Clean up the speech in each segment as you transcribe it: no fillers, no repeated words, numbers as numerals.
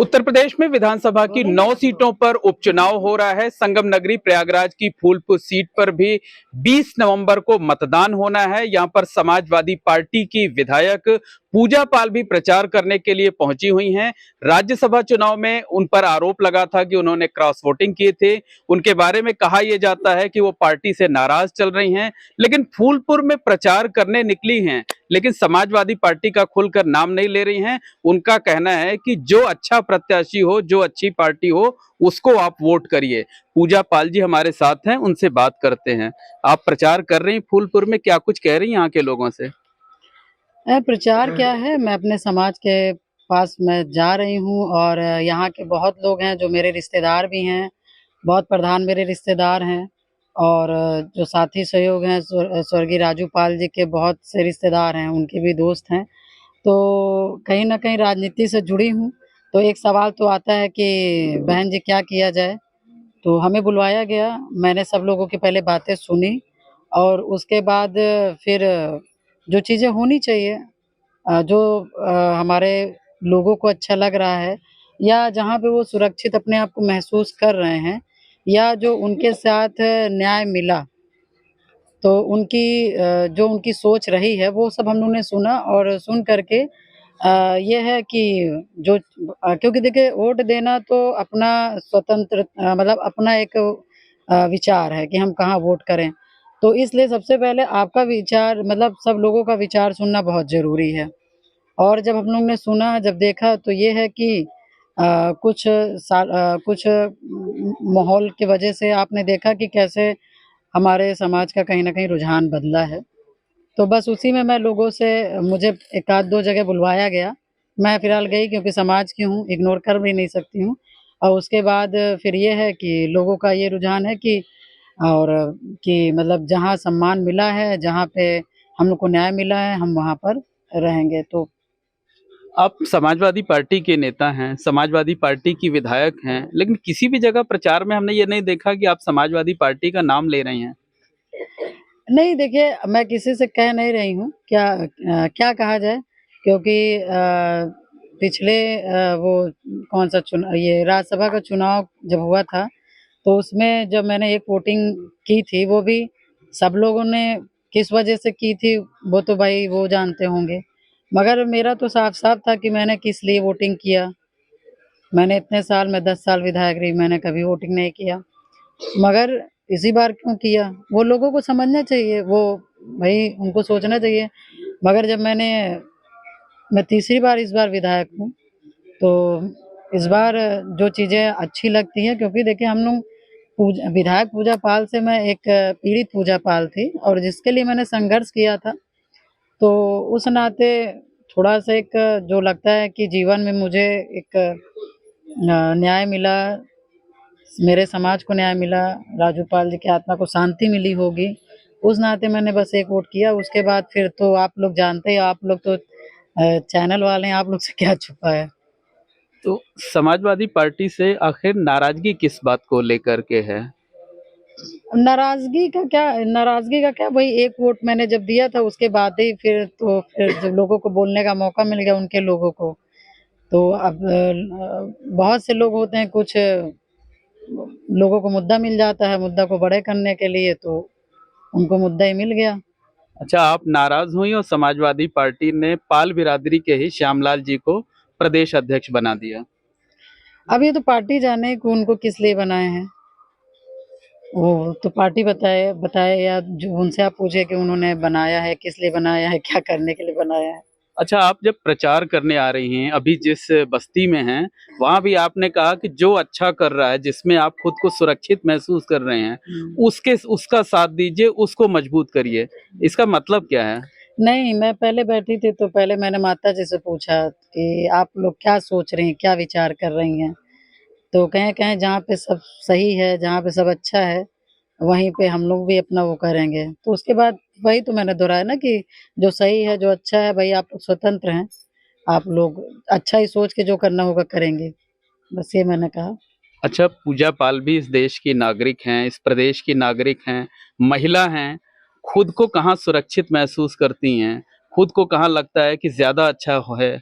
उत्तर प्रदेश में विधानसभा की 9 सीटों पर उपचुनाव हो रहा है। संगम नगरी प्रयागराज की फूलपुर सीट पर भी 20 नवंबर को मतदान होना है। यहां पर समाजवादी पार्टी की विधायक पूजा पाल भी प्रचार करने के लिए पहुंची हुई हैं। राज्यसभा चुनाव में उन पर आरोप लगा था कि उन्होंने क्रॉस वोटिंग किए थे। उनके बारे में कहा यह जाता है कि वो पार्टी से नाराज चल रही हैं, लेकिन फूलपुर में प्रचार करने निकली हैं, लेकिन समाजवादी पार्टी का खुलकर नाम नहीं ले रही हैं। उनका कहना है कि जो अच्छा प्रत्याशी हो, जो अच्छी पार्टी हो, उसको आप वोट करिए। पूजा पाल जी हमारे साथ हैं, उनसे बात करते हैं। आप प्रचार कर रही हैं फूलपुर में, क्या कुछ कह रही हैं यहाँ के लोगों से? प्रचार क्या है, मैं अपने समाज के पास मैं जा रही हूँ और यहाँ के बहुत लोग हैं जो मेरे रिश्तेदार भी हैं, बहुत प्रधान मेरे रिश्तेदार हैं और जो साथी सहयोग हैं स्वर्गीय राजू पाल जी के बहुत से रिश्तेदार हैं, उनके भी दोस्त हैं। तो कहीं न कहीं राजनीति से जुड़ी हूँ, तो एक सवाल तो आता है कि बहन जी क्या किया जाए? तो हमें बुलवाया गया, मैंने सब लोगों की पहले बातें सुनी और उसके बाद फिर जो चीज़ें होनी चाहिए जो हमारे लोगों को अच्छा लग रहा है या जहाँ पे वो सुरक्षित अपने आप को महसूस कर रहे हैं या जो उनके साथ न्याय मिला, तो उनकी जो उनकी सोच रही है वो सब हम लोगों ने सुना और सुन कर के ये है कि जो क्योंकि देखिए वोट देना तो अपना स्वतंत्र मतलब अपना एक विचार है कि हम कहाँ वोट करें। तो इसलिए सबसे पहले आपका विचार मतलब सब लोगों का विचार सुनना बहुत ज़रूरी है। और जब हम लोग ने सुना, जब देखा तो ये है कि कुछ माहौल की वजह से आपने देखा कि कैसे हमारे समाज का कहीं न कहीं रुझान बदला है। तो बस उसी में मैं लोगों से मुझे 1 आध 2 जगह बुलवाया गया। मैं फ़िलहाल गई क्योंकि समाज की हूँ, इग्नोर कर भी नहीं सकती हूँ। और उसके बाद फिर ये है कि लोगों का ये रुझान है कि और कि मतलब जहाँ सम्मान मिला है, जहाँ पे हम लोग को न्याय मिला है, हम वहाँ पर रहेंगे। तो आप समाजवादी पार्टी के नेता हैं, समाजवादी पार्टी की विधायक हैं, लेकिन किसी भी जगह प्रचार में हमने ये नहीं देखा कि आप समाजवादी पार्टी का नाम ले रही हैं। नहीं देखिए, मैं किसी से कह नहीं रही हूँ, क्या कहा जाए क्योंकि पिछले वो कौन-सा चुना ये राज्यसभा का चुनाव जब हुआ था, तो उसमें जब मैंने एक वोटिंग की थी, वो भी सब लोगों ने किस वजह से की थी, वो तो भाई वो जानते होंगे। मगर मेरा तो साफ-साफ था कि मैंने किस लिए वोटिंग किया। मैंने इतने साल मैं 10 साल विधायक रही, मैंने कभी वोटिंग नहीं किया। मगर इसी बार क्यों किया? वो लोगों को समझना चाहिए, वो भई उनको सोचना चाहिए। मगर जब मैं तीसरी बार इस बार विधायक हूँ, तो इस बार जो चीज़ें अच्छी लगती हैं क्योंकि देखिए हम लोग विधायक पूजा पाल से मैं एक पीड़ित पूजा पाल थी और जिसके लिए मैंने संघर्ष किया था, तो उस नाते थोड़ा-सा एक जो लगता है कि जीवन में मुझे एक न्याय मिला, मेरे समाज को न्याय मिला, राजूपाल जी की आत्मा को शांति मिली होगी, उस नाते मैंने बस एक वोट किया। उसके बाद फिर तो आप लोग जानते ही आप लोग तो चैनल वाले हैं, आप लोग से क्या छुपा है। तो समाजवादी पार्टी से आखिर नाराजगी किस बात को लेकर के है? नाराज़गी का क्या वही एक वोट मैंने जब दिया था उसके बाद ही फिर जब लोगों को बोलने का मौका मिल गया उनके लोगों को, तो अब बहुत से लोग होते हैं कुछ लोगों को मुद्दा मिल जाता है, मुद्दा को बड़े करने के लिए तो उनको मुद्दा ही मिल गया। अच्छा, आप नाराज हुई और समाजवादी पार्टी ने पाल बिरादरी के ही श्यामलाल जी को प्रदेश अध्यक्ष बना दिया। अब ये तो पार्टी जाने कि उनको किस लिए बनाए हैं। वो तो पार्टी बताए बताए या जो उनसे आप पूछे कि उन्होंने बनाया है, किस लिए बनाया है, क्या करने के लिए बनाया है? अच्छा, आप जब प्रचार करने आ रही हैं, अभी जिस बस्ती में हैं, वहाँ भी आपने कहा कि जो अच्छा कर रहा है, जिसमें आप खुद को सुरक्षित महसूस कर रहे हैं, उसका साथ दीजिए, उसको मजबूत करिए। इसका मतलब क्या है? नहीं, मैं पहले बैठी थी तो पहले मैंने माताजी से पूछा कि आप लोग क्या सोच रही हैं, क्या विचार कर रही हैं? तो कहें-कहें जहाँ पे सब सही है, जहाँ पे सब अच्छा है, वहीं पे हम लोग भी अपना वो करेंगे। तो उसके बाद वही तो मैंने दोहराया ना कि जो सही है, जो अच्छा है, भई आप लोग स्वतंत्र हैं। आप लोग अच्छा ही सोच के जो करना होगा करेंगे। बस ये मैंने कहा। अच्छा, पूजा पाल भी इस देश की नागरिक हैं, इस प्रदेश की नागरिक हैं, महिला हैं, खुद को कहाँ सुरक्षित महसूस करती हैं? खुद को कहाँ लगता है कि ज़्यादा अच्छा है?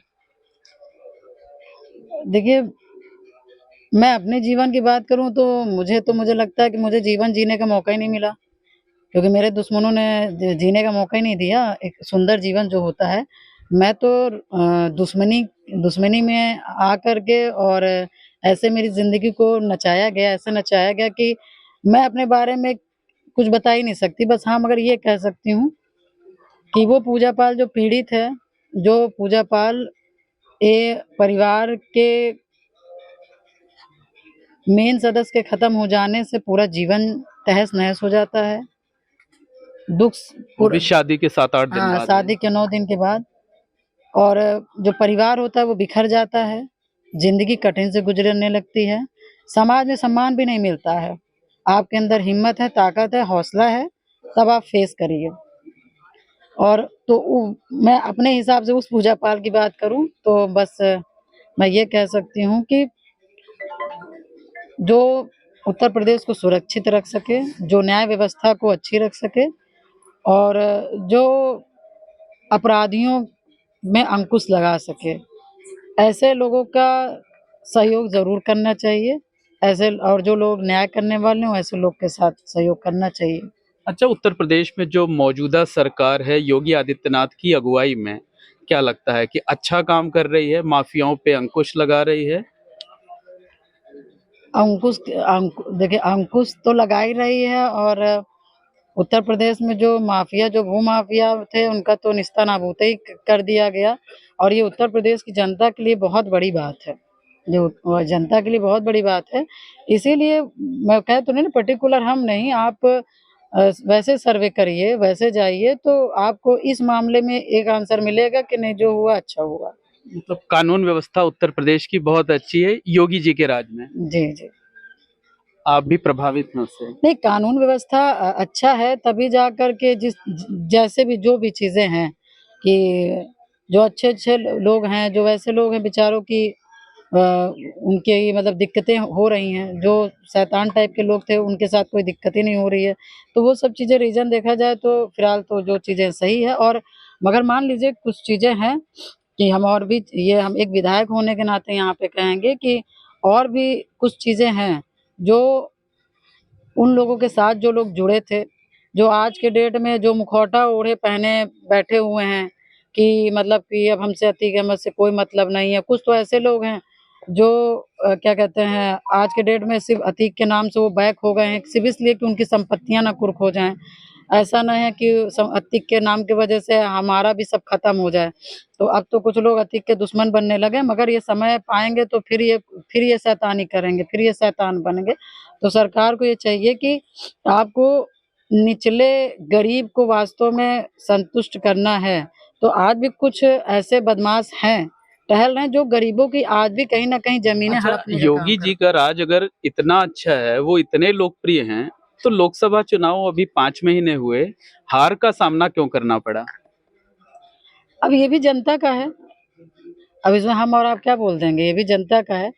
देखिए, मैं अपने जीवन की बात करूं तो मुझे लगता है कि मुझे जीवन जीने का मौका ही नहीं मिला, क्योंकि मेरे दुश्मनों ने जीने का मौका ही नहीं दिया एक सुंदर जीवन जो होता है। मैं तो दुश्मनी दुश्मनी में आकर के और ऐसे मेरी जिंदगी को नचाया गया, ऐसे नचाया गया कि मैं अपने बारे में कुछ बता ही नहीं सकती। बस हाँ, मगर ये कह सकती हूँ कि वो पूजा पाल जो पीड़ित है, जो पूजा पाल ये परिवार के मेन सदस्य के खत्म हो जाने से पूरा जीवन तहस-नहस हो जाता है। दुःख वो पूरा भी शादी के 7-8 दिन हाँ, बाद है। शादी के 9 दिन के बाद। और जो परिवार होता है वो बिखर जाता है, ज़िंदगी कठिन से गुज़रने लगती है, समाज में सम्मान भी नहीं मिलता है। आपके अंदर हिम्मत है, ताकत है, हौसला है, तब आप फेस करिए। और तो मैं अपने हिसाब से उस पूजा पाल की बात करूँ तो बस मैं ये कह सकती हूँ कि जो उत्तर प्रदेश को सुरक्षित रख सके, जो न्याय व्यवस्था को अच्छी रख सके और जो अपराधियों में अंकुश लगा सके, ऐसे लोगों का सहयोग ज़रूर करना चाहिए। ऐसे और जो लोग न्याय करने वाले हों, ऐसे लोग के साथ सहयोग करना चाहिए। अच्छा, उत्तर प्रदेश में जो मौजूदा सरकार है योगी आदित्यनाथ की अगुवाई में, क्या लगता है कि अच्छा काम कर रही है, माफियाओं पे अंकुश लगा रही है? देखिए अंकुश तो लगा ही रही है और उत्तर प्रदेश में जो माफिया जो भू-माफिया थे उनका तो नेस्तनाबूत ही कर दिया गया और ये उत्तर प्रदेश की जनता के लिए बहुत बड़ी बात है। जो जनता के लिए बहुत बड़ी बात है। इसीलिए मैं कह तो नहीं ना पर्टिकुलर हम नहीं आप वैसे सर्वे करिए, वैसे जाइए तो आपको इस मामले में एक आंसर मिलेगा कि नहीं जो हुआ अच्छा हुआ। मतलब कानून व्यवस्था उत्तर प्रदेश की बहुत अच्छी है योगी जी के राज में। जी, जी। आप भी प्रभावित हैं उससे? नहीं कानून व्यवस्था अच्छा है तभी जा कर के जैसे भी जो भी चीज़ें हैं कि जो अच्छे-अच्छे लोग हैं, जो वैसे लोग हैं बेचारों की उनके ये मतलब दिक्कतें हो रही हैं, जो शैतान टाइप के लोग थे उनके साथ कोई दिक्कत ही नहीं हो रही है। तो वो सब चीज़ें रीज़न देखा जाए तो फिलहाल तो जो चीज़ें सही है और मगर मान लीजिए कुछ चीज़ें हैं कि हम और भी ये हम एक विधायक होने के नाते यहाँ पे कहेंगे कि और भी कुछ चीज़ें हैं, जो उन लोगों के साथ जो लोग जुड़े थे, जो आज के डेट में जो मुखौटा ओढ़े पहने बैठे हुए हैं कि मतलब कि अब हमसे अतीक अहमद से कोई मतलब नहीं है। कुछ तो ऐसे लोग हैं जो क्या कहते हैं आज के डेट में सिर्फ़ अतीक के नाम से वो बैक हो गए हैं, सिर्फ़ इसलिए कि उनकी संपत्तियाँ ना कुर्क हो जाएँ। ऐसा ना है कि अतीक के नाम की वजह से हमारा भी सब खत्म हो जाए। तो अब तो कुछ लोग अतीक के दुश्मन बनने लगे मगर ये समय पाएँगे तो फिर ये शैतानी करेंगे, फिर ये शैतान बनेंगे। तो सरकार को ये चाहिए कि आपको निचले गरीब को वास्तव में संतुष्ट करना है, तो आज भी कुछ ऐसे बदमाश हैं, टहल रहे हैं जो गरीबों की आज भी कहीं न कहीं ज़मीनें अच्छा, हड़पने का काम योगी कर जी का राज अगर इतना अच्छा है, वो इतने लोकप्रिय हैं, तो लोकसभा चुनाव अभी 5 महीने हुए, हार का सामना क्यों करना पड़ा? अब ये भी जनता का है, अब इसमें हम और आप क्या बोल देंगे, ये भी जनता का है।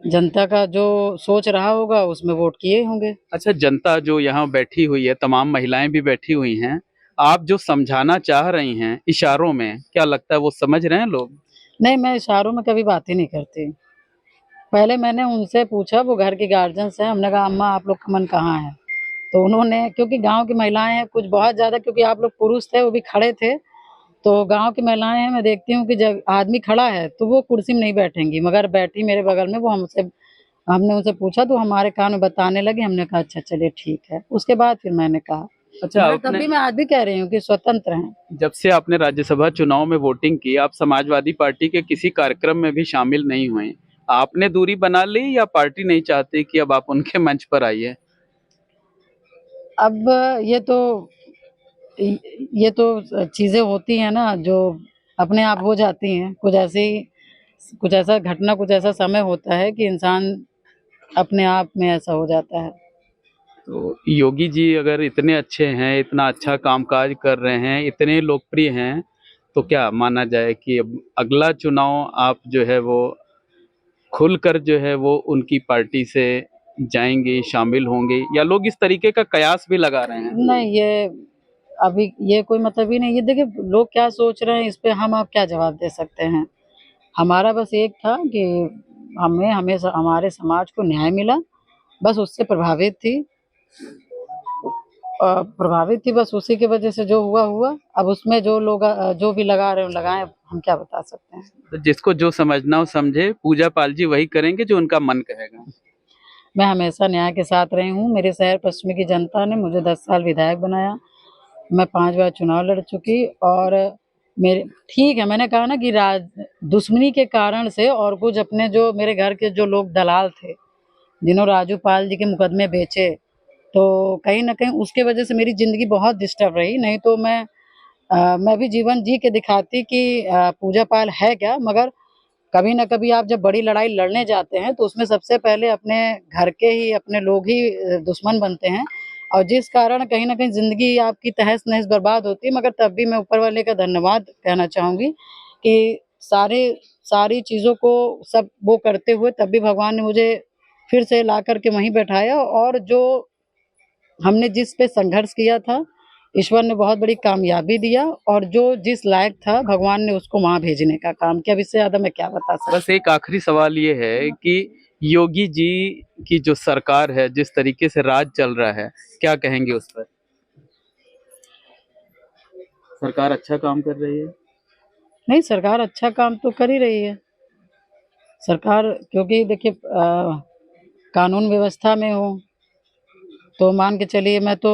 जनता का जो सोच रहा होगा उसमें वोट किए होंगे। अच्छा, जनता जो यहाँ बैठी हुई है, तमाम महिलाएं भी बैठी हुई हैं, आप जो समझाना चाह रही हैं इशारों में, क्या लगता है वो समझ रहे हैं लोग? नहीं, मैं इशारों में कभी बात ही नहीं करती। पहले मैंने उनसे पूछा वो घर की गार्जियंस हैं, हमने कहा अम्मा आप लोग का मन कहाँ है? तो उन्होंने क्योंकि गाँव की महिलाएँ हैं कुछ बहुत ज़्यादा क्योंकि आप लोग पुरुष थे वो भी खड़े थे, तो गाँव की महिलाएँ हैं मैं देखती हूँ कि जब आदमी खड़ा है तो वो कुर्सी में नहीं बैठेंगी मगर बैठी मेरे बगल में वो हमने उनसे पूछा तो हमारे कान में बताने लगी, हमने कहा अच्छा चलिए ठीक है। उसके बाद फिर मैंने कहा, अच्छा, मगर तब आपने भी मैं आज भी कह रही हूँ कि स्वतंत्र हैं। जब से आपने राज्यसभा चुनाव में वोटिंग की, आप समाजवादी पार्टी के किसी कार्यक्रम में भी शामिल नहीं हुए। आपने दूरी बना ली या पार्टी नहीं चाहती कि अब आप उनके मंच पर आइए? अब ये तो ये तो चीज़ें होती हैं ना जो अपने आप हो जाती हैं। कुछ ऐसा घटना कुछ ऐसा समय होता है कि इंसान अपने आप में ऐसा हो जाता है। तो योगी जी अगर इतने अच्छे हैं, इतना अच्छा कामकाज कर रहे हैं, इतने लोकप्रिय हैं, तो क्या माना जाए कि अब अगला चुनाव आप जो है वो खुलकर जो है वो उनकी पार्टी से जाएँगे, शामिल होंगे या लोग इस तरीके का कयास भी लगा रहे हैं? नहीं अभी ये कोई मतलब ही नहीं है। देखिए लोग क्या सोच रहे हैं इस पे हम आप क्या जवाब दे सकते हैं। हमारा बस एक था कि हमें हमेशा हमारे समाज को न्याय मिला, बस उससे प्रभावित थी। बस उसी की वजह से जो हुआ हुआ। अब उसमें जो लोग जो भी लगा रहे हो लगाएं, हम क्या बता सकते हैं। तो जिसको जो समझना हो समझे, पूजा पाल जी वही करेंगे जो उनका मन कहेगा। मैं हमेशा न्याय के साथ रही हूँ। मेरे शहर पश्चिमी की जनता ने मुझे 10 साल विधायक बनाया। मैं 5 बार चुनाव लड़ चुकी और मेरे ठीक है, मैंने कहा ना कि दुश्मनी के कारण से और कुछ अपने जो मेरे घर के जो लोग दलाल थे, जिन्होंने राजू पाल जी के मुकदमे बेचे, तो कहीं न कहीं उसके वजह से मेरी ज़िंदगी बहुत डिस्टर्ब रही। नहीं तो मैं भी जीवन जी के दिखाती कि पूजा पाल है क्या। मगर कभी न कभी आप जब बड़ी लड़ाई लड़ने जाते हैं तो उसमें सबसे पहले अपने घर के ही अपने लोग ही दुश्मन बनते हैं, और जिस कारण कहीं न कहीं ज़िंदगी आपकी तहस-नहस बर्बाद होती है। मगर तब भी मैं ऊपर वाले का धन्यवाद कहना चाहूँगी कि सारी चीज़ों को सब वो करते हुए तब भी भगवान ने मुझे फिर से ला कर के वहीं बैठाया, और जो हमने जिस पे संघर्ष किया था, ईश्वर ने बहुत बड़ी कामयाबी दिया, और जो जिस लायक था भगवान ने उसको वहाँ भेजने का काम किया। अब इससे ज़्यादा मैं क्या बता सकती हूँ। बस एक आखिरी सवाल ये है कि योगी जी की जो सरकार है, जिस तरीके से राज चल रहा है, क्या कहेंगे उस पर? सरकार अच्छा काम कर रही है? नहीं, सरकार अच्छा काम तो कर ही रही है। सरकार, क्योंकि देखिए कानून व्यवस्था में हो तो मान के चलिए, मैं तो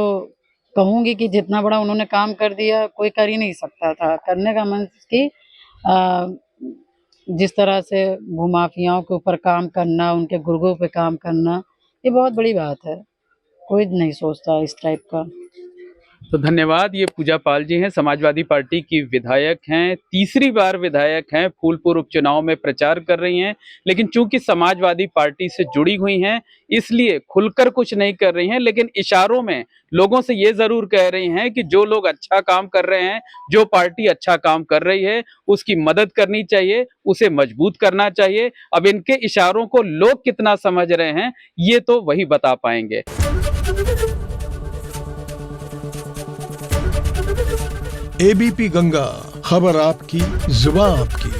कहूँगी कि जितना बड़ा उन्होंने काम कर दिया कोई कर ही नहीं सकता था। करने का मीन्स कि जिस तरह से भूमाफियाओं के ऊपर काम करना, उनके गुर्गों पे काम करना, ये बहुत बड़ी बात है। कोई नहीं सोचता इस टाइप का। तो धन्यवाद। ये पूजा पाल जी हैं, समाजवादी पार्टी की विधायक हैं, तीसरी बार विधायक हैं, फूलपुर उपचुनाव में प्रचार कर रही हैं। लेकिन चूंकि समाजवादी पार्टी से जुड़ी हुई हैं, इसलिए खुलकर कुछ नहीं कर रही हैं, लेकिन इशारों में लोगों से ये जरूर कह रही हैं कि जो लोग अच्छा काम कर रहे हैं, जो पार्टी अच्छा काम कर रही है, उसकी मदद करनी चाहिए, उसे मजबूत करना चाहिए। अब इनके इशारों को लोग कितना समझ रहे हैं, ये तो वही बता पाएंगे। एबीपी गंगा, खबर आपकी, जुबान आपकी।